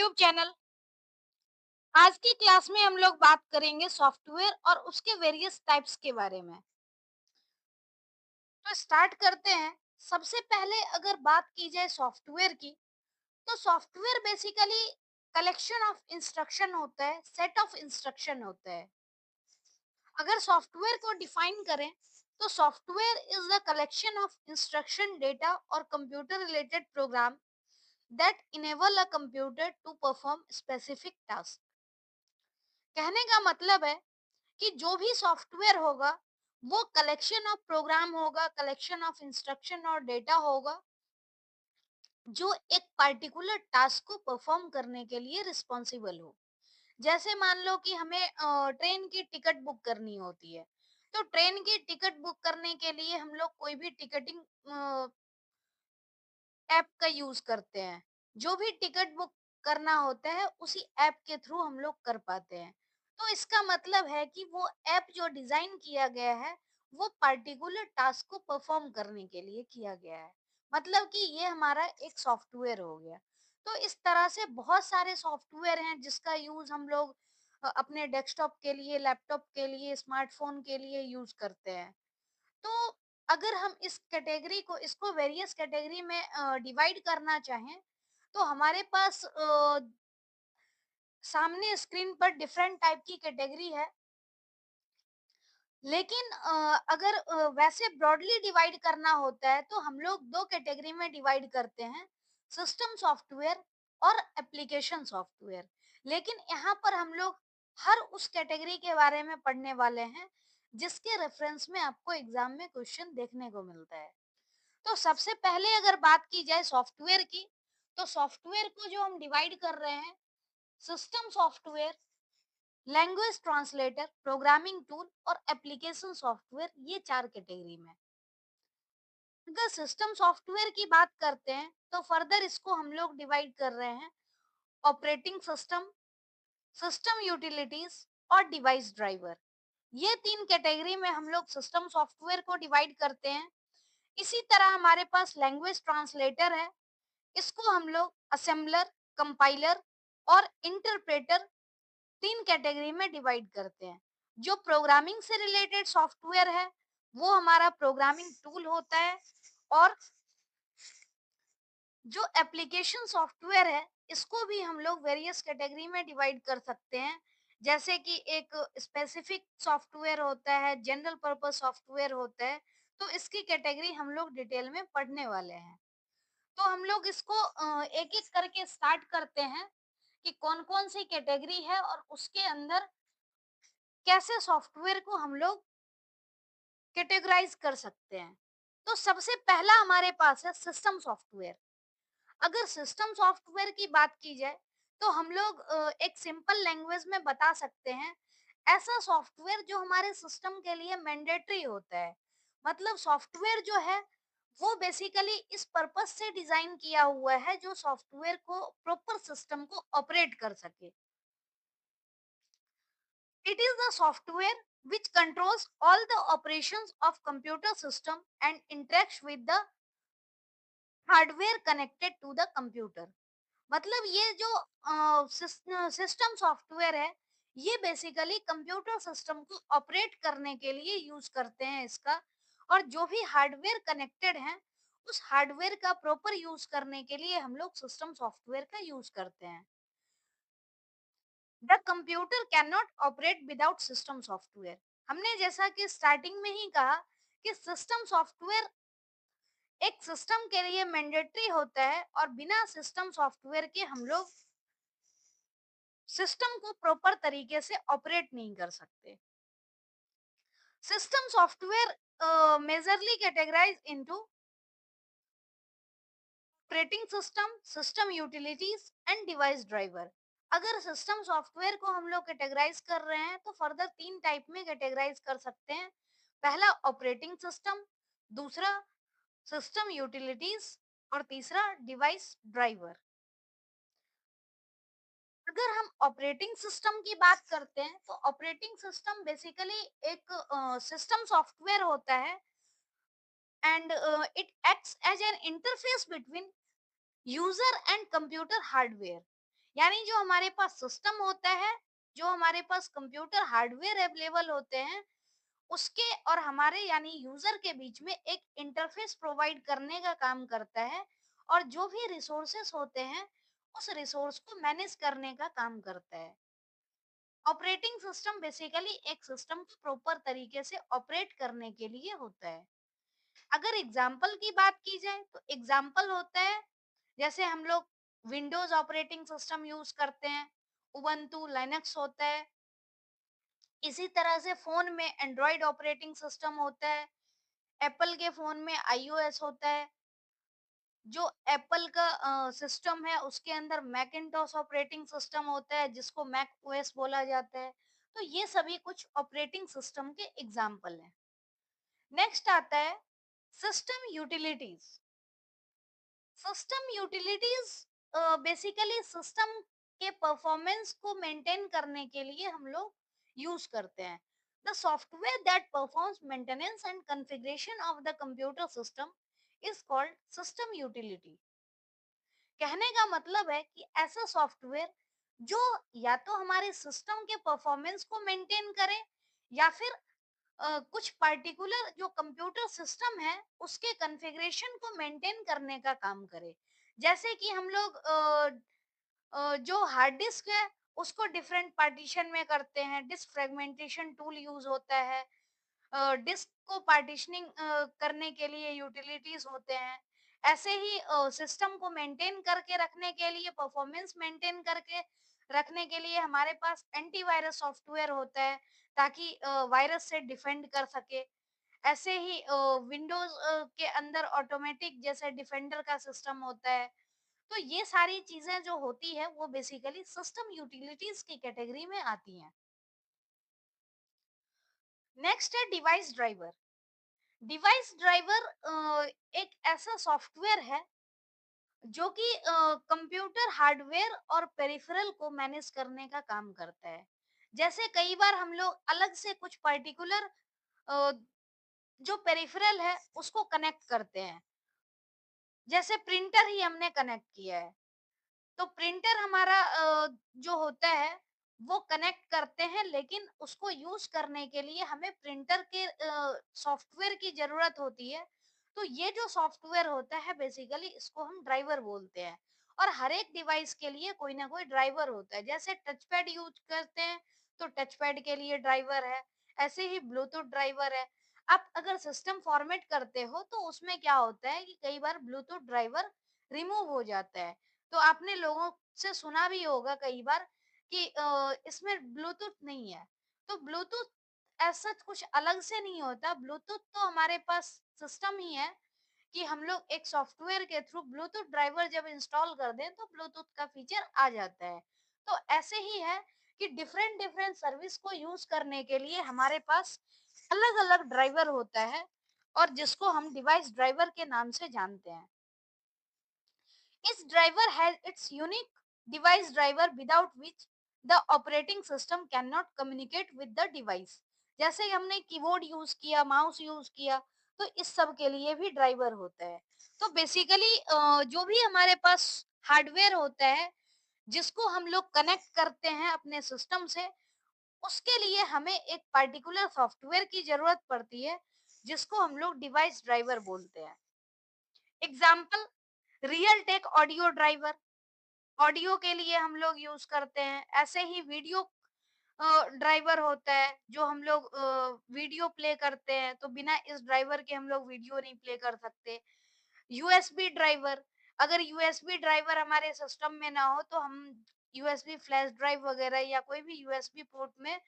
YouTube channel. आज की class में हम लोग बात करेंगे सॉफ्टवेयर और उसके वेरियस टाइप्स के बारे में। तो स्टार्ट करते हैं। सबसे पहले अगर बात की जाए सॉफ्टवेयर की, तो software basically collection of instruction होता है, सेट ऑफ इंस्ट्रक्शन होता है। अगर सॉफ्टवेयर को डिफाइन करें तो software is the collection of instruction data और computer related program that enable a computer to perform specific task. कहने का मतलब है कि जो भी सॉफ्टवेयर होगा वो कलेक्शन ऑफ प्रोग्राम होगा, कलेक्शन ऑफ इंस्ट्रक्शन और डेटा होगा जो एक पर्टिकुलर टास्क को परफॉर्म करने के लिए रिस्पॉन्सिबल हो। जैसे मान लो कि हमें ट्रेन की टिकट बुक करनी होती है, तो ट्रेन की टिकट बुक करने के लिए हम लोग कोई भी टिकटिंग ऐप का यूज करते हैं। जो भी टिकट बुक करना होता है उसी ऐप के थ्रू हम लोग कर पाते हैं। तो इसका मतलब है कि वो ऐप जो डिजाइन किया गया है वो पर्टिकुलर टास्क को परफॉर्म करने के लिए किया गया है। मतलब कि ये हमारा एक सॉफ्टवेयर हो गया। तो इस तरह से बहुत सारे सॉफ्टवेयर हैं जिसका यूज हम लोग अपने डेस्कटॉप के लिए, लैपटॉप के लिए, स्मार्टफोन के लिए यूज करते हैं। तो अगर हम इस कैटेगरी को, इसको वेरियस कैटेगरी में डिवाइड करना चाहें तो हमारे पास सामने स्क्रीन पर डिफरेंट टाइप की कैटेगरी है। लेकिन अगर वैसे ब्रॉडली डिवाइड करना होता है तो हम लोग दो कैटेगरी में डिवाइड करते हैं, सिस्टम सॉफ्टवेयर और एप्लीकेशन सॉफ्टवेयर। लेकिन यहाँ पर हम लोग हर उस कैटेगरी के बारे में पढ़ने वाले हैं जिसके रेफरेंस में आपको एग्जाम में क्वेश्चन देखने को मिलता है। तो सबसे पहले अगर बात की जाए सॉफ्टवेयर की, तो सॉफ्टवेयर को जो हम डिवाइड कर रहे हैं, system software, language translator, programming tool और एप्लीकेशन सॉफ्टवेयर, ये चार कैटेगरी में। अगर सिस्टम सॉफ्टवेयर की बात करते हैं तो फर्दर इसको हम लोग डिवाइड कर रहे हैं, ऑपरेटिंग सिस्टम, सिस्टम यूटिलिटीज और डिवाइस ड्राइवर। ये तीन कैटेगरी में हम लोग सिस्टम सॉफ्टवेयर को डिवाइड करते हैं। इसी तरह हमारे पास लैंग्वेज ट्रांसलेटर है। इसको हम लोग असेंबलर, कंपाइलर और इंटरप्रेटर, तीन कैटेगरी में डिवाइड करते हैं। जो प्रोग्रामिंग से रिलेटेड सॉफ्टवेयर है वो हमारा प्रोग्रामिंग टूल होता है। और जो एप्लीकेशन सॉफ्टवेयर है इसको भी हम लोग वेरियस कैटेगरी में डिवाइड कर सकते हैं। जैसे कि एक स्पेसिफिक सॉफ्टवेयर होता है, जनरल पर्पस सॉफ्टवेयर होता है। तो इसकी कैटेगरी हम लोग डिटेल में पढ़ने वाले हैं। तो हम लोग इसको एक एक करके स्टार्ट करते हैं कि कौन कौन सी कैटेगरी है और उसके अंदर कैसे सॉफ्टवेयर को हम लोग कैटेगराइज कर सकते हैं। तो सबसे पहला हमारे पास है सिस्टम सॉफ्टवेयर। अगर सिस्टम सॉफ्टवेयर की बात की जाए तो हम लोग एक सिंपल लैंग्वेज में बता सकते हैं, ऐसा सॉफ्टवेयर जो हमारे सिस्टम के लिए मैंडेटरी होता है। मतलब सॉफ्टवेयर जो है वो बेसिकली इस पर्पस से डिजाइन किया हुआ है जो सॉफ्टवेयर को प्रॉपर सिस्टम को ऑपरेट कर सके। It is the software which controls all the operations of computer system and interacts with the hardware connected to the computer। मतलब ये जो सिस्टम सॉफ्टवेयर है ये बेसिकली कंप्यूटर सिस्टम को ऑपरेट करने के लिए यूज करते हैं इसका। और जो भी हार्डवेयर कनेक्टेड है उस हार्डवेयर का प्रॉपर यूज करने के लिए हम लोग सिस्टम सॉफ्टवेयर का यूज करते हैं। The computer can not operate without system software. हमने जैसा कि स्टार्टिंग में ही कहा कि सिस्टम सॉफ्टवेयर एक सिस्टम के लिए मैंडेटरी होता है और बिना सिस्टम सॉफ्टवेयर के हम लोग सिस्टम को प्रॉपर तरीके से ऑपरेट नहीं कर सकते। System software majorly categorize into operating system, system utilities and device driver. अगर सिस्टम सॉफ्टवेयर को हम लोग कैटेगराइज कर रहे हैं तो फर्दर तीन टाइप में कैटेगराइज कर सकते हैं। पहला ऑपरेटिंग सिस्टम, दूसरा सिस्टम यूटिलिटीज और तीसरा डिवाइस ड्राइवर। अगर हम ऑपरेटिंग सिस्टम की बात करते हैं तो ऑपरेटिंग सिस्टम बेसिकली एक सिस्टम सॉफ्टवेयर होता है and it acts as an interface between user and computer hardware. यानी जो हमारे पास सिस्टम होता है, जो हमारे पास कंप्यूटर हार्डवेयर अवेलेबल होते हैं, उसके और हमारे यानी यूजर के बीच में एक इंटरफेस प्रोवाइड करने का काम करता है, और जो भी रिसोर्सेस होते हैं उस रिसोर्स को मैनेज करने का काम करता है। ऑपरेटिंग सिस्टम बेसिकली एक सिस्टम को प्रॉपर तरीके से ऑपरेट करने के लिए होता है। अगर एग्जाम्पल की बात की जाए तो एग्जाम्पल होता है, जैसे हम लोग विंडोज ऑपरेटिंग सिस्टम यूज करते हैं, उबंटू लाइनक्स होता है। इसी तरह से फोन में एंड्रॉइड ऑपरेटिंग सिस्टम होता है, एप्पल के फोन में आईओएस होता है। जो एप्पल का सिस्टम है उसके अंदर मैकिन्टॉश ऑपरेटिंग सिस्टम होता है, जिसको मैक ओएस बोला जाता है। तो ये सभी कुछ ऑपरेटिंग सिस्टम के एग्जाम्पल हैं। नेक्स्ट आता है system utilities. System utilities basically system के परफॉर्मेंस को मेंटेन करने के लिए हम लोग यूज करते हैं। The software that performs maintenance and configuration of the computer system is called system utility. कहने का मतलब है कि ऐसा सॉफ्टवेयर जो या तो हमारे सिस्टम के परफॉर्मेंस को मेंटेन करे, या फिर कुछ पर्टिकुलर जो कंप्यूटर सिस्टम है उसके कॉन्फ़िगरेशन को मेंटेन करने का काम करे। जैसे कि हम लोग जो हार्ड डिस्क है उसको डिफरेंट पार्टीशन में करते हैं, डिस्क फ्रेगमेंटेशन टूल यूज होता है। डिस्क को पार्टीशनिंग करने के लिए यूटिलिटीज होते हैं। ऐसे ही सिस्टम को मेंटेन करके रखने के लिए, परफॉर्मेंस मेंटेन करके रखने के लिए हमारे पास एंटीवायरस सॉफ्टवेयर होता है, ताकि वायरस से डिफेंड कर सके। ऐसे ही विंडोज के अंदर ऑटोमेटिक जैसे डिफेंडर का सिस्टम होता है। तो ये सारी चीजें जो होती है वो बेसिकली सिस्टम यूटिलिटीज की कैटेगरी में आती हैं। नेक्स्ट है डिवाइस ड्राइवर। डिवाइस ड्राइवर एक ऐसा सॉफ्टवेयर है जो कि कंप्यूटर हार्डवेयर और पेरिफेरल को मैनेज करने का काम करता है। जैसे कई बार हम लोग अलग से कुछ पर्टिकुलर जो पेरिफेरल है उसको कनेक्ट करते हैं। जैसे प्रिंटर ही हमने कनेक्ट किया है, तो प्रिंटर हमारा जो होता है वो कनेक्ट करते हैं, लेकिन उसको यूज करने के लिए हमें प्रिंटर के सॉफ्टवेयर की जरूरत होती है। तो ये जो सॉफ्टवेयर होता है बेसिकली इसको हम ड्राइवर बोलते हैं। और हर एक डिवाइस के लिए कोई ना कोई ड्राइवर होता है। जैसे टच पैड यूज करते हैं तो टच पैड के लिए ड्राइवर है, ऐसे ही ब्लूटूथ ड्राइवर है। आप अगर सिस्टम फॉर्मेट करते हो तो उसमें क्या होता है कि कई बार ब्लूटूथ ड्राइवर रिमूव हो जाता है। तो आपने लोगों से सुना भी होगा कई बार कि इसमें ब्लूटूथ नहीं है। तो ब्लूटूथ ऐसा कुछ अलग से नहीं होता। ब्लूटूथ तो हमारे पास सिस्टम ही है कि हम लोग एक सॉफ्टवेयर के थ्रू ब्लूटूथ ड्राइवर जब इंस्टॉल कर दें तो ब्लूटूथ का फीचर आ जाता है। तो ऐसे ही है कि डिफरेंट डिफरेंट सर्विस को यूज करने के लिए हमारे पास अलग अलग ड्राइवर होता है, और जिसको हम डिवाइस ड्राइवर के नाम से जानते हैं। Each driver has its unique device driver without which the operating system cannot communicate with the device। जैसे कि हमने कीबोर्ड यूज किया, माउस यूज किया, तो इस सब के लिए भी ड्राइवर होता है। तो बेसिकली जो भी हमारे पास हार्डवेयर होता है जिसको हम लोग कनेक्ट करते हैं अपने सिस्टम से, उसके लिए हमें एक पर्टिकुलर सॉफ्टवेयर की जरूरत पड़ती है, जिसको हम लोग डिवाइस ड्राइवर बोलते हैं। Example, Realtek audio driver, audio के लिए हम लोग यूज करते हैं। ऐसे ही वीडियो ड्राइवर होता है, जो हम लोग वीडियो प्ले करते हैं, तो बिना इस ड्राइवर के हम लोग वीडियो नहीं प्ले कर सकते। यूएसबी ड्राइवर, अगर यूएसबी ड्राइवर हमारे सिस्टम में ना हो तो हम यूएसबी फ्लैश ड्राइव वगैरह या कोई भी यूएसबी पोर्ट में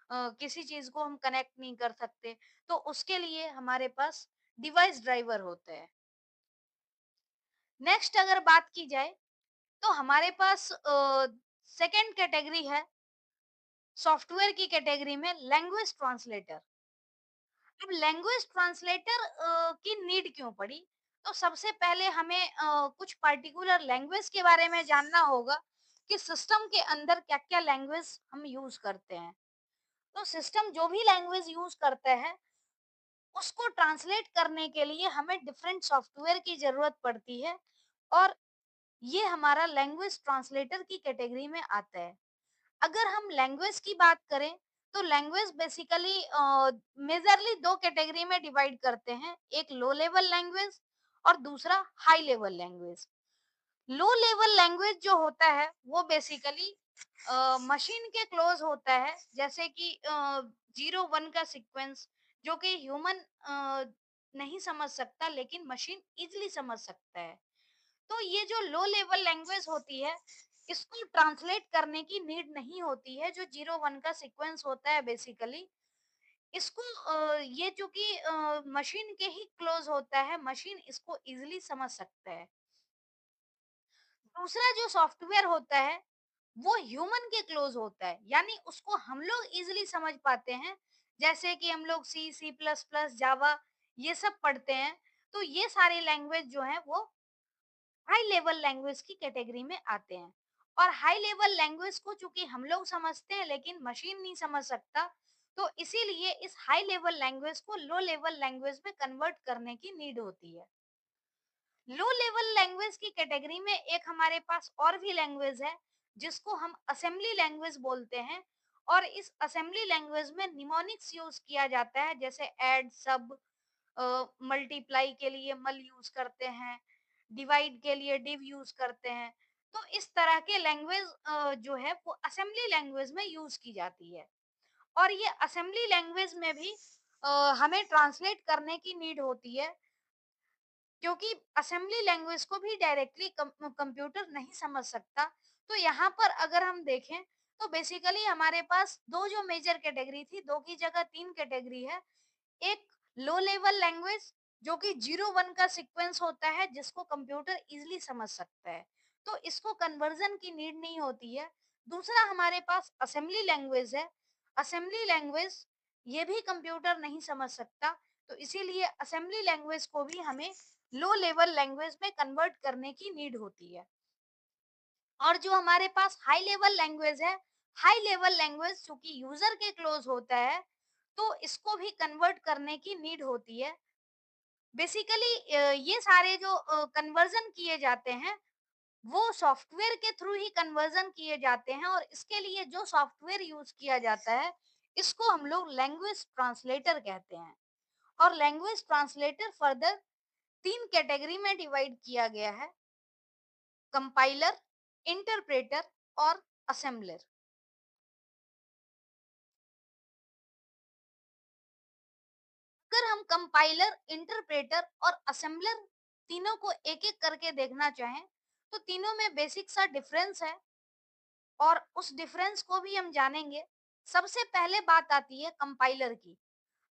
किसी चीज को हम कनेक्ट नहीं कर सकते। तो उसके लिए हमारे पास डिवाइस ड्राइवर होते हैं। नेक्स्ट अगर बात की जाए तो हमारे पास सेकंड कैटेगरी है सॉफ्टवेयर की कैटेगरी में लैंग्वेज ट्रांसलेटर। अब लैंग्वेज ट्रांसलेटर की नीड क्यों पड़ी? तो सबसे पहले हमें कुछ पर्टिकुलर लैंग्वेज के बारे में जानना होगा कि सिस्टम के अंदर क्या-क्या लैंग्वेज हम यूज करते हैं। तो सिस्टम जो भी लैंग्वेज यूज करता है उसको ट्रांसलेट करने के लिए हमें डिफरेंट सॉफ्टवेयर की जरूरत पड़ती है। और ये हमारा लैंग्वेज ट्रांसलेटर की कैटेगरी में आता है। अगर हम लैंग्वेज की बात करें तो लैंग्वेज बेसिकली मेजरली दो कैटेगरी में डिवाइड करते हैं, एक लो लेवल लैंग्वेज और दूसरा हाई लेवल लैंग्वेज। लो लेवल लैंग्वेज जो होता है वो बेसिकली मशीन के क्लोज होता है, जैसे कि 0 1 का सीक्वेंस जो कि ह्यूमन नहीं समझ सकता लेकिन मशीन इजिली समझ सकता है। तो ये जो लो लेवल लैंग्वेज होती है, इसको ट्रांसलेट करने की नीड नहीं होती है। जो 0 1 का सीक्वेंस होता है बेसिकली, इसको ये चूंकि मशीन के ही क्लोज होता है, मशीन इसको इजिली समझ सकता है। दूसरा जो सॉफ्टवेयर होता है वो ह्यूमन के क्लोज होता है, यानी उसको हम लोग इजिली समझ पाते हैं। जैसे कि हम लोग सी सी प्लस प्लस जावा ये सब पढ़ते हैं। तो ये सारे लैंग्वेज जो है वो हाई लेवल लैंग्वेज की कैटेगरी में आते हैं। और हाई लेवल लैंग्वेज को चूंकि हम लोग समझते हैं लेकिन मशीन नहीं समझ सकता, तो इसीलिए इस हाई लेवल लैंग्वेज को लो लेवल लैंग्वेज में कन्वर्ट करने की नीड होती है। लो लेवल लैंग्वेज की कैटेगरी में एक हमारे पास और भी लैंग्वेज है जिसको हम असेंबली लैंग्वेज बोलते हैं। और इस असेंबली लैंग्वेज में निमोनिक्स यूज किया जाता है, जैसे ऐड सब, मल्टीप्लाई के लिए मल यूज करते हैं, डिवाइड के लिए डिव यूज करते हैं। तो इस तरह के लैंग्वेज जो है वो असेंबली लैंग्वेज में यूज की जाती है। और ये असेंबली लैंग्वेज में भी हमें ट्रांसलेट करने की नीड होती है, क्योंकि असेंबली लैंग्वेज को भी डायरेक्टली कंप्यूटर नहीं समझ सकता। तो यहाँ पर अगर हम देखें तो बेसिकली हमारे पास दो जो मेजर कैटेगरी थी, दो की जगह तीन कैटेगरी है। एक लो लेवल लैंग्वेज जो कि 0 1 का सीक्वेंस होता है जिसको कंप्यूटर इजीली समझ सकता है, तो इसको कन्वर्जन की नीड नहीं होती है। दूसरा हमारे पास असेंबली लैंग्वेज है। असेंबली लैंग्वेज ये भी कंप्यूटर नहीं समझ सकता, तो इसीलिए असेंबली लैंग्वेज को भी हमें लो लेवल लैंग्वेज में कन्वर्ट करने की नीड होती है। और जो हमारे पास हाई लेवल लैंग्वेज है, हाई लेवल लैंग्वेज चूंकि यूजर के क्लोज होता है, तो इसको भी कन्वर्ट करने की नीड होती है। बेसिकली ये सारे जो कन्वर्जन किए जाते हैं वो सॉफ्टवेयर के थ्रू ही कन्वर्जन किए जाते हैं। और इसके लिए जो सॉफ्टवेयर यूज किया जाता है इसको हम लोग लैंग्वेज ट्रांसलेटर कहते हैं। और लैंग्वेज ट्रांसलेटर फर्दर तीन कैटेगरी में डिवाइड किया गया है: कंपाइलर, इंटरप्रेटर और असेंबलर। अगर हम कंपाइलर, इंटरप्रेटर और असेंबलर तीनों को एक एक करके देखना चाहें तो तीनों में बेसिक सा डिफरेंस है और उस डिफरेंस को भी हम जानेंगे। सबसे पहले बात आती है कंपाइलर की।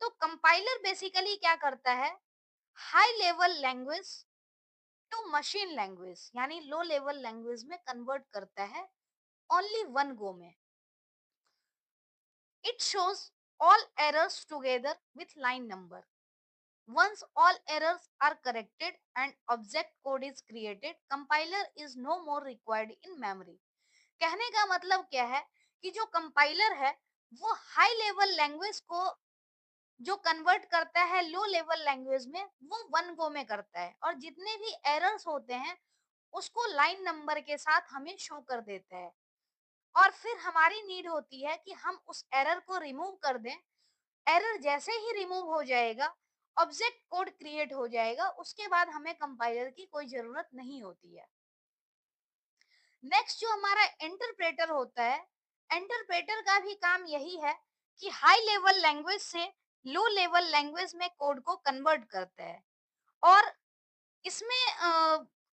तो कंपाइलर बेसिकली क्या करता है, high level language to machine language यानी लो लेवल लैंग्वेज में कन्वर्ट करता है ओनली वन गो में। It shows all errors together with line number. Once all errors are corrected and object code is created, compiler is no more required in memory. कहने का मतलब क्या है कि जो कंपाइलर है वो हाई लेवल लैंग्वेज को जो कन्वर्ट करता है लो लेवल लैंग्वेज में, वो वन गो में करता है और जितने भी एरर्स होते हैं उसको लाइन नंबर के साथ हमें शो कर देता है। और फिर हमारी नीड होती है कि हम उस एरर को रिमूव कर दें। एरर जैसे ही रिमूव हो जाएगा, ऑब्जेक्ट कोड क्रिएट हो जाएगा, उसके बाद हमें कंपाइलर की कोई जरूरत नहीं होती है। नेक्स्ट जो हमारा इंटरप्रेटर होता है, इंटरप्रेटर का भी काम यही है कि हाई लेवल लैंग्वेज से लो लेवल लैंग्वेज में कोड को कन्वर्ट करता है। और इसमें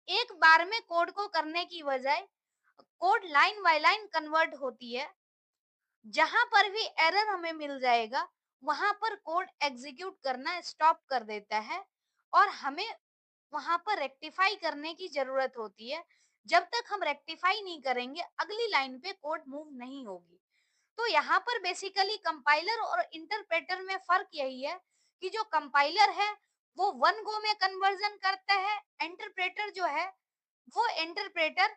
एक बार में कोड को करने की बजाय code line by line convert होती है। जहां पर भी एरर हमें मिल जाएगा वहां पर कोड एग्जीक्यूट करना स्टॉप कर देता है और हमें वहां पर रेक्टिफाई करने की जरूरत होती है। जब तक हम रेक्टिफाई नहीं करेंगे अगली लाइन पे कोड मूव नहीं होगी। तो यहाँ पर बेसिकली कंपाइलर और इंटरप्रेटर में फर्क यही है कि जो कंपाइलर है वो वन गो में कन्वर्जन करता है, इंटरप्रेटर जो है वो interpreter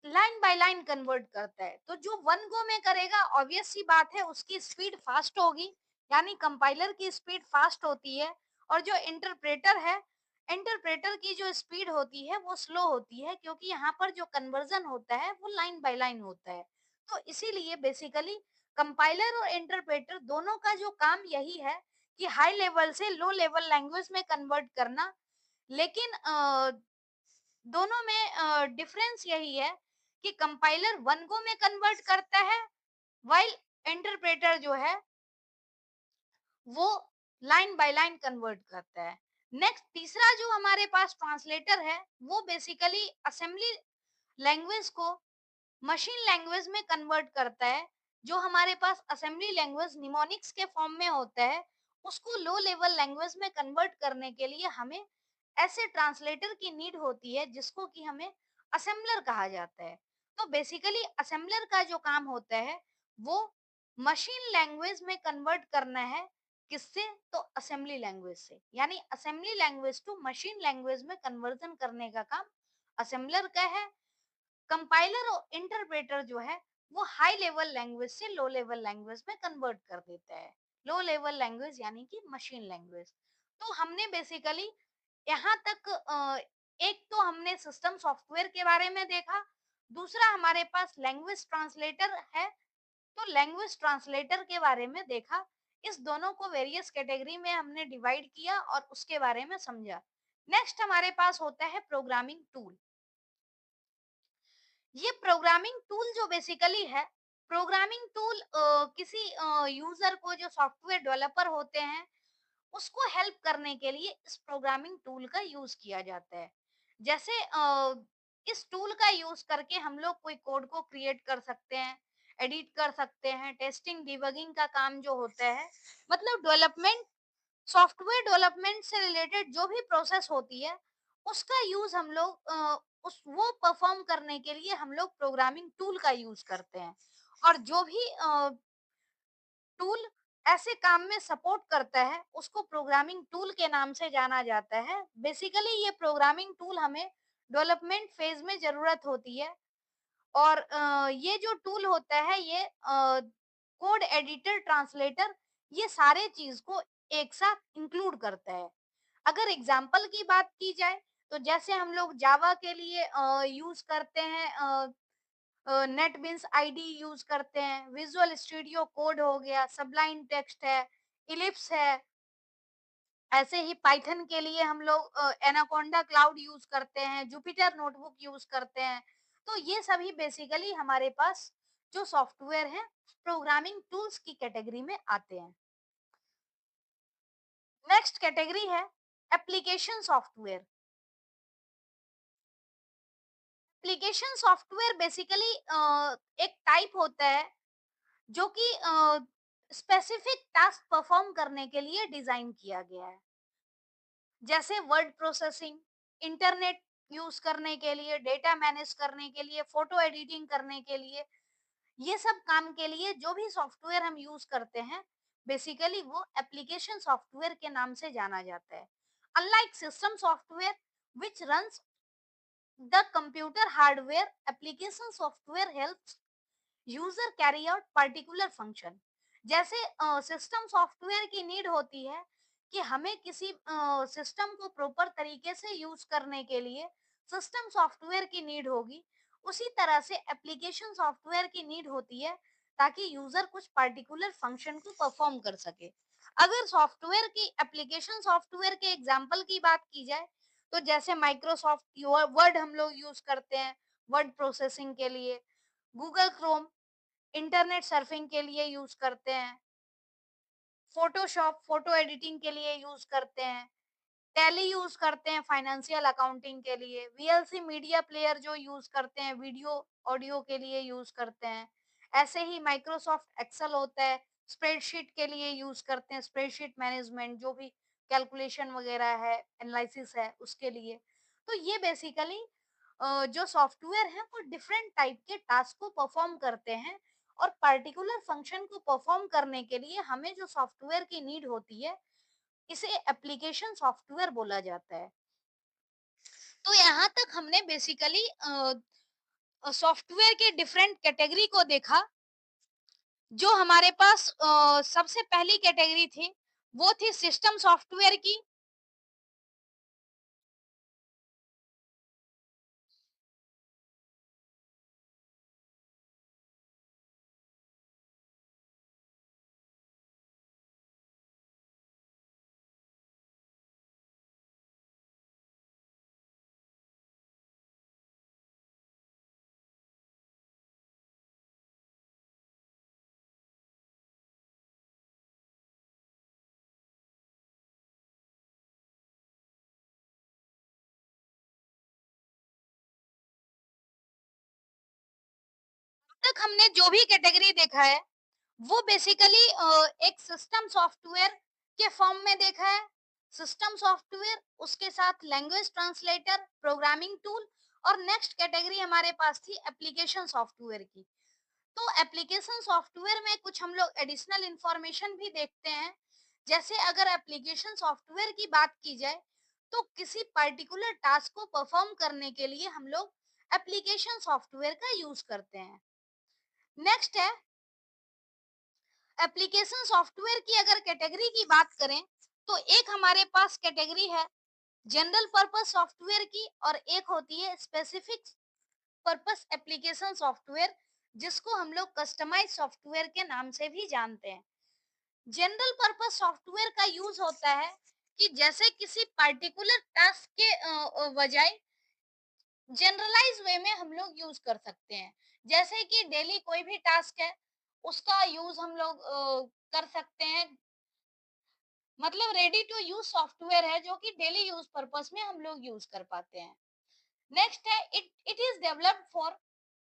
line by line convert करता है। तो जो वन गो में करेगा ऑब्वियस सी बात है उसकी स्पीड फास्ट होगी, यानी कंपाइलर की स्पीड फास्ट होती है। और जो इंटरप्रेटर है इंटरप्रेटर की जो स्पीड होती है वो स्लो होती है, क्योंकि यहाँ पर जो कन्वर्जन होता है वो लाइन बाय लाइन होता है। तो इसीलिए बेसिकली कंपाइलर और इंटरप्रेटर दोनों का जो काम यही है कि हाई लेवल से लो लेवल लैंग्वेज में कन्वर्ट करना। लेकिन दोनों में डिफरेंस यही है कि कंपाइलर वन गो में कन्वर्ट करता है, वाइल इंटरप्रेटर जो है वो लाइन बाय लाइन कन्वर्ट करता है। नेक्स्ट तीसरा जो हमारे पास ट्रांसलेटर है वो बेसिकली असेंबली लैंग्वेज को मशीन लैंग्वेज में कन्वर्ट करता है। जो हमारे पास असेंबली लैंग्वेज निमोनिक्स के फॉर्म में होता है, उसको लो लेवल लैंग्वेज में कन्वर्ट करने के लिए हमें ऐसे ट्रांसलेटर की नीड होती है जिसको कि हमें असेंबलर कहा जाता है। तो बेसिकली असेंबलर का जो काम होता है वो मशीन लैंग्वेज में कन्वर्ट करना है। किससे? तो असेंबली लैंग्वेज से, यानी assembly language to machine language में कन्वर्जन करने का काम असेंबलर का है। कंपाइलर और इंटरप्रेटर जो है वो हाई लेवल लैंग्वेज से लो लेवल लैंग्वेज में कन्वर्ट कर देता है। लो लेवल लैंग्वेज यानी कि मशीन लैंग्वेज। तो हमने बेसिकली यहाँ तक एक तो हमने सिस्टम सॉफ्टवेयर के बारे में देखा, दूसरा हमारे पास लैंग्वेज ट्रांसलेटर है, तो लैंग्वेज ट्रांसलेटर के बारे में देखा। इस दोनों को वेरियस कैटेगरी में हमने डिवाइड किया और उसके बारे में समझा। नेक्स्ट हमारे पास होता है प्रोग्रामिंग टूल। ये प्रोग्रामिंग टूल जो बेसिकली है, प्रोग्रामिंग टूल किसी यूजर को, जो सॉफ्टवेयर डेवलपर होते हैं, उसको हेल्प करने के लिए इस प्रोग्रामिंग टूल का यूज किया जाता है। जैसे इस टूल का यूज करके हम लोग कोई कोड को क्रिएट कर सकते हैं, एडिट कर सकते हैं, टेस्टिंग डिबगिंग का काम जो होता है, मतलब डेवलपमेंट, सॉफ्टवेयर डेवलपमेंट से रिलेटेड जो भी प्रोसेस होती है उसका यूज हम लोग उस वो परफॉर्म करने के लिए हम लोग प्रोग्रामिंग टूल का यूज करते हैं। और जो भी टूल ऐसे काम में सपोर्ट करता है उसको प्रोग्रामिंग टूल के नाम से जाना जाता है। बेसिकली ये प्रोग्रामिंग टूल हमें डेवलपमेंट फेज में जरूरत होती है। और ये जो टूल होता है ये कोड एडिटर, ट्रांसलेटर, ये सारे चीज को एक साथ इंक्लूड करता है। अगर एग्जाम्पल की बात की जाए तो जैसे हम लोग जावा के लिए यूज करते हैं, नेटबिन्स आईडी यूज करते हैं, विजुअल स्टूडियो कोड हो गया, सबलाइन टेक्स्ट है, इलिप्स है। ऐसे ही पाइथन के लिए हम लोग एनाकोंडा क्लाउड यूज करते हैं, जुपिटर नोटबुक यूज करते हैं। तो ये सभी बेसिकली हमारे पास जो सॉफ्टवेयर है प्रोग्रामिंग टूल्स की कैटेगरी में आते हैं। नेक्स्ट कैटेगरी है application software. Application software basically एक टाइप होता है जो कि स्पेसिफिक टास्क परफॉर्म करने के लिए डिजाइन किया गया है। जैसे वर्ड प्रोसेसिंग, इंटरनेट यूज करने के लिए, डेटा मैनेज करने के लिए, फोटो एडिटिंग करने के लिए, ये सब काम के लिए जो भी सॉफ्टवेयर हम यूज करते हैं बेसिकली वो एप्लीकेशन सॉफ्टवेयर के नाम से जाना जाता है। Unlike system software which runs the computer hardware, application software helps user carry out particular function. जैसे सिस्टम सॉफ्टवेयर की नीड होती है कि हमें किसी सिस्टम को प्रॉपर तरीके से यूज करने के लिए सिस्टम सॉफ्टवेयर की नीड होगी, उसी तरह से एप्लीकेशन सॉफ्टवेयर की नीड होती है ताकि यूजर कुछ पर्टिकुलर फंक्शन को परफॉर्म कर सके। अगर सॉफ्टवेयर की, एप्लीकेशन सॉफ्टवेयर के एग्जांपल की बात की जाए तो जैसे माइक्रोसॉफ्ट वर्ड हम लोग यूज करते हैं वर्ड प्रोसेसिंग के लिए, गूगल क्रोम इंटरनेट सर्फिंग के लिए यूज करते हैं, फोटोशॉप फोटो एडिटिंग के लिए यूज करते हैं, टैली यूज करते हैं फाइनेंशियल अकाउंटिंग के लिए, वीएलसी मीडिया प्लेयर जो यूज करते हैं वीडियो ऑडियो के लिए यूज करते हैं। ऐसे ही माइक्रोसॉफ्ट एक्सेल होता है, स्प्रेडशीट के लिए यूज करते हैं, स्प्रेडशीट मैनेजमेंट जो भी कैलकुलेशन वगैरह है, एनालिसिस है उसके लिए। तो ये बेसिकली जो सॉफ्टवेयर है वो डिफरेंट टाइप के टास्क को परफॉर्म करते हैं। और पर्टिकुलर फंक्शन को परफॉर्म करने के लिए हमें जो सॉफ्टवेयर की नीड होती है इसे एप्लीकेशन सॉफ्टवेयर बोला जाता है। तो यहाँ तक हमने बेसिकली सॉफ्टवेयर के डिफरेंट कैटेगरी को देखा। जो हमारे पास सबसे पहली कैटेगरी थी वो थी सिस्टम सॉफ्टवेयर की। तक हमने जो भी कैटेगरी देखा है वो बेसिकली एक सिस्टम सॉफ्टवेयर के फॉर्म में देखा है। सिस्टम सॉफ्टवेयर, उसके साथ लैंग्वेज ट्रांसलेटर, प्रोग्रामिंग टूल, और नेक्स्ट कैटेगरी हमारे पास थी एप्लीकेशन सॉफ्टवेयर की। तो एप्लीकेशन सॉफ्टवेयर में कुछ हम लोग एडिशनल इंफॉर्मेशन भी देखते हैं। जैसे अगर एप्लीकेशन सॉफ्टवेयर की बात की जाए तो किसी पर्टिकुलर टास्क को परफॉर्म करने के लिए हम लोग एप्लीकेशन सॉफ्टवेयर का यूज करते हैं। नेक्स्ट है एप्लीकेशन सॉफ्टवेयर की। अगर कैटेगरी की बात करें तो एक हमारे पास कैटेगरी है जनरल पर्पस सॉफ्टवेयर की, और एक होती है स्पेसिफिक पर्पस एप्लीकेशन सॉफ्टवेयर, जिसको हम लोग कस्टमाइज सॉफ्टवेयर के नाम से भी जानते हैं। जनरल पर्पस सॉफ्टवेयर का यूज होता है कि जैसे किसी पर्टिकुलर टास्क के बजाय जनरलाइज वे में हम लोग यूज कर सकते हैं। जैसे कि डेली कोई भी टास्क है उसका यूज हम लोग कर सकते हैं। मतलब रेडी टू यूज सॉफ्टवेयर है जो कि डेली यूज पर्पस में हम लोग यूज कर पाते हैं। नेक्स्ट है it it is developed for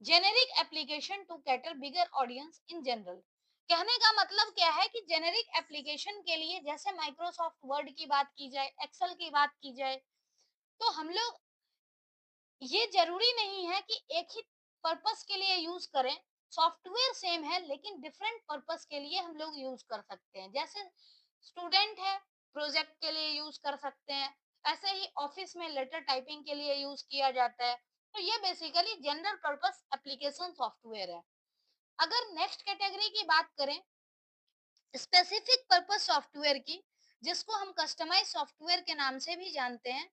generic application to cater bigger audience in general. कहने का मतलब क्या है कि जेनेरिक एप्लीकेशन के लिए, जैसे माइक्रोसॉफ्ट वर्ड की बात की जाए, एक्सेल की बात की जाए, तो हम लोग, ये जरूरी नहीं है कि एक ही पर्पस के लिए यूज करें। सॉफ्टवेयर सेम है लेकिन डिफरेंट पर्पस के लिए हम लोग यूज कर सकते हैं। जैसे स्टूडेंट है, प्रोजेक्ट के लिए यूज कर सकते हैं। ऐसे ही ऑफिस में लेटर टाइपिंग के लिए यूज किया जाता है। तो ये basically general purpose application software है। अगर नेक्स्ट कैटेगरी की बात करें स्पेसिफिक पर्पस सॉफ्टवेयर की, जिसको हम कस्टमाइज सॉफ्टवेयर के नाम से भी जानते हैं,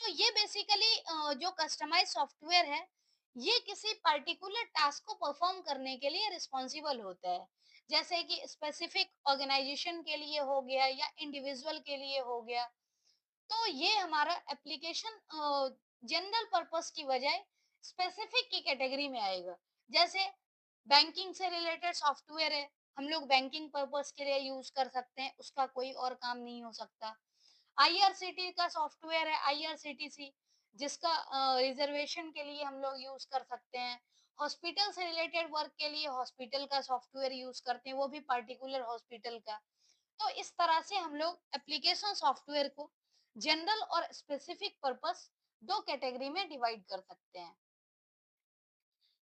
तो ये बेसिकली जो कस्टमाइज सॉफ्टवेयर है ये किसी पर्टिकुलर टास्क को परफॉर्म करने के लिए रिस्पॉन्सिबल होता है। जैसे कि स्पेसिफिक ऑर्गेनाइजेशन के लिए हो गया या इंडिविजुअल के लिए हो गया। तो ये हमारा एप्लीकेशन जनरल पर्पस की बजाय स्पेसिफिक की कैटेगरी में आएगा। जैसे बैंकिंग से रिलेटेड सॉफ्टवेयर है, हम लोग बैंकिंग पर्पस के लिए यूज कर सकते हैं, उसका कोई और काम नहीं हो सकता। आईआरसीटी का सॉफ्टवेयर है आईआरसीटीसी, जिसका रिजर्वेशन के लिए हम लोग यूज कर सकते हैं। हॉस्पिटल से रिलेटेड वर्क के लिए हॉस्पिटल का सॉफ्टवेयर यूज करते हैं, वो भी पर्टिकुलर हॉस्पिटल का। तो इस तरह से हम लोग एप्लीकेशन सॉफ्टवेयर को जनरल और स्पेसिफिक पर्पस दो कैटेगरी में डिवाइड कर सकते हैं।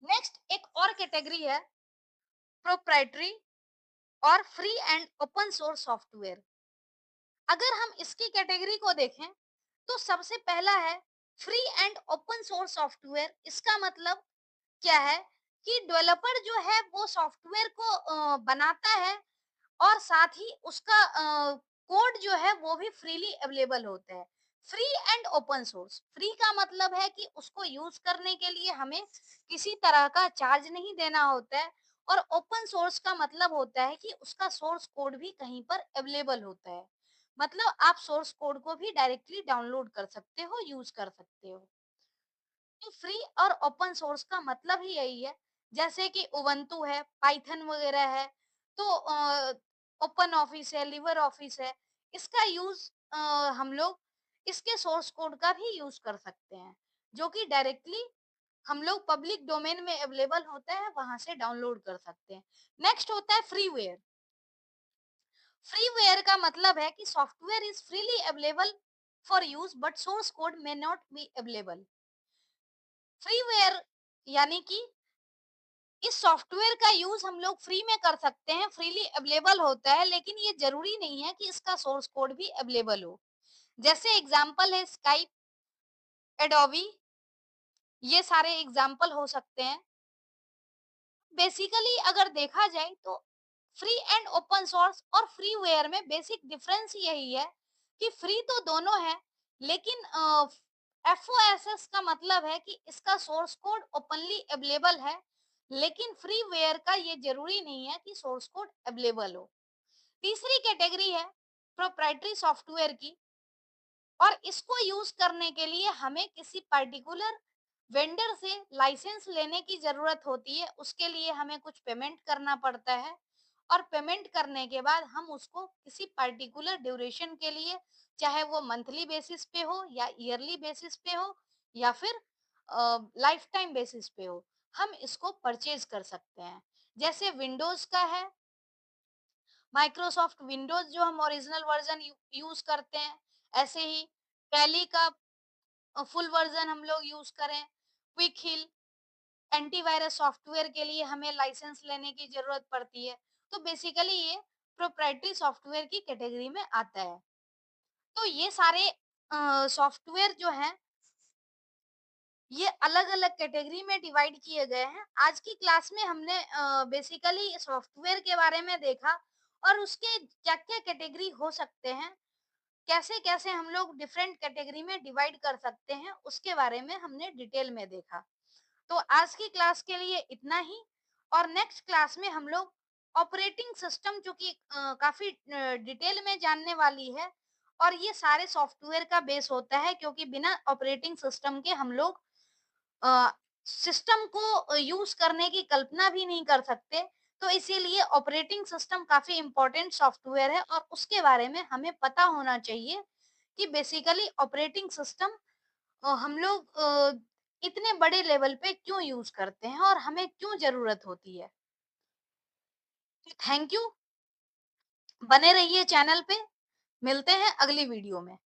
नेक्स्ट एक और कैटेगरी है प्रोप्राइटरी और free and open source software. अगर हम इसकी कैटेगरी को देखें तो सबसे पहला है free and open source software. इसका मतलब क्या है कि डेवलपर जो है वो सॉफ्टवेयर को बनाता है और साथ ही उसका कोड जो है वो भी फ्रीली अवेलेबल होता है। Free and open source, free का मतलब है कि उसको यूज करने के लिए हमें किसी तरह का चार्ज नहीं देना होता है, और ओपन सोर्स का मतलब होता है कि उसका सोर्स कोड भी कहीं पर अवेलेबल होता है। मतलब आप सोर्स कोड को भी डायरेक्टली डाउनलोड कर सकते हो, यूज कर सकते हो। तो फ्री और ओपन सोर्स का मतलब ही यही है। जैसे कि उबंटू है, पाइथन वगैरह है, तो ओपन ऑफिस है, लिवर ऑफिस है, इसका यूज हम लोग इसके सोर्स कोड का भी यूज कर सकते हैं, जो कि डायरेक्टली हम लोग पब्लिक डोमेन में अवेलेबल होता है, वहां से डाउनलोड कर सकते हैं। नेक्स्ट होता है फ्रीवेयर। फ्रीवेयर का मतलब है कि software is freely available for use but source code may not be available. Freeware यानी कि इस सॉफ्टवेयर का यूज हम लोग फ्री में कर सकते हैं, फ्रीली अवेलेबल होता है, लेकिन ये जरूरी नहीं है कि इसका सोर्स कोड भी अवेलेबल हो। जैसे एग्जांपल है स्काइप, एडोबी, ये सारे एग्जांपल हो सकते हैं। बेसिकली अगर देखा जाए तो फ्री एंड ओपन सोर्स और फ्रीवेयर में बेसिक डिफरेंस यही है कि फ्री तो दोनों है, लेकिन एफओएसएस का मतलब है कि इसका सोर्स कोड ओपनली अवेलेबल है, लेकिन फ्रीवेयर का ये जरूरी नहीं है कि सोर्स कोड अवेलेबल हो। तीसरी कैटेगरी है प्रोप्राइटरी सॉफ्टवेयर की, और इसको यूज करने के लिए हमें किसी पर्टिकुलर वेंडर से लाइसेंस लेने की जरूरत होती है। उसके लिए हमें कुछ पेमेंट करना पड़ता है, और पेमेंट करने के बाद हम उसको किसी पर्टिकुलर ड्यूरेशन के लिए, चाहे वो मंथली बेसिस पे हो या ईयरली बेसिस पे हो या फिर लाइफ टाइम बेसिस पे हो, हम इसको परचेज कर सकते हैं। जैसे विंडोज का है, माइक्रोसॉफ्ट विंडोज जो हम ओरिजिनल वर्जन यूज करते हैं, ऐसे ही टैली का फुल वर्जन हम लोग यूज करें। क्विक हिल एंटीवायरस सॉफ्टवेयर के लिए हमें लाइसेंस लेने की जरूरत पड़ती है। तो बेसिकली ये प्रोप्राइटरी सॉफ्टवेयर की कैटेगरी में आता है। तो ये सारे सॉफ्टवेयर जो हैं, ये अलग-अलग कैटेगरी में डिवाइड किए गए हैं। आज की क्लास में हमने बेसिकली सॉफ्टवेयर के बारे में देखा और उसके क्या-क्या कैटेगरी हो सकते हैं, कैसे-कैसे हम लोग डिफरेंट कैटेगरी में डिवाइड कर सकते हैं, उसके बारे में हमने डिटेल में देखा। तो आज की क्लास के लिए इतना ही, और नेक्स्ट क्लास में हम लोग ऑपरेटिंग सिस्टम जो कि काफी डिटेल में जानने वाली है, और ये सारे सॉफ्टवेयर का बेस होता है, क्योंकि बिना ऑपरेटिंग सिस्टम के हम लोग सिस्टम को यूज करने की कल्पना भी नहीं कर सकते। तो इसीलिए ऑपरेटिंग सिस्टम काफी इंपॉर्टेंट सॉफ्टवेयर है, और उसके बारे में हमें पता होना चाहिए कि बेसिकली ऑपरेटिंग सिस्टम हम लोग इतने बड़े लेवल पे क्यों यूज करते हैं और हमें क्यों जरूरत होती है। Thank you. बने रहिए चैनल पे। मिलते हैं अगली वीडियो में।